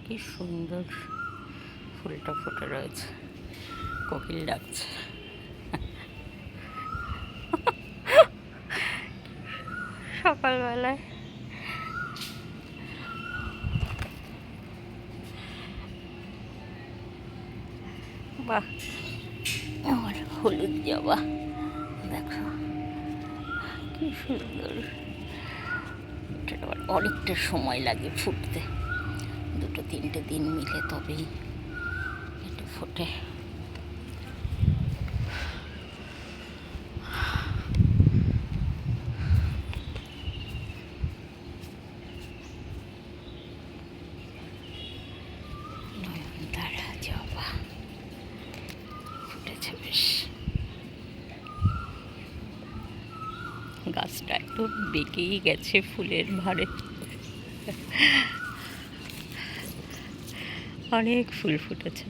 কি সুন্দর ফুলটা ফুটে রয়েছে, কোকিল ডাকছে। সকালবেলায় বাহ, আমার হলুদ জবা দেখো কি সুন্দর। এটা আবার অনেকটা সময় লাগে ফুটতে, 2-3টে দিন মিলে তবেই এটা ফোটে। নয়নতারা জবা ফুটেছে বেশ। গাছটা একটু বেঁকেই গেছে ফুলের ভারে, অনেক ফুল ফুটেছে।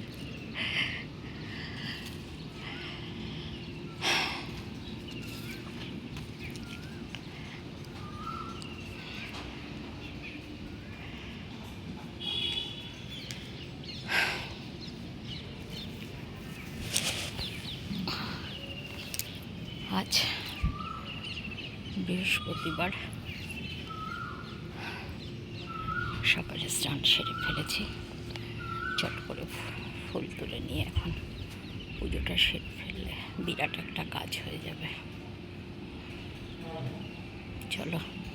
আজ বৃহস্পতিবার, সকালে স্নান সেরে ফেলেছি। চট করে ফুল তুলে নিয়ে এখন পুজোটা সেরে ফেললে বিরাট একটা কাজ হয়ে যাবে। চলো।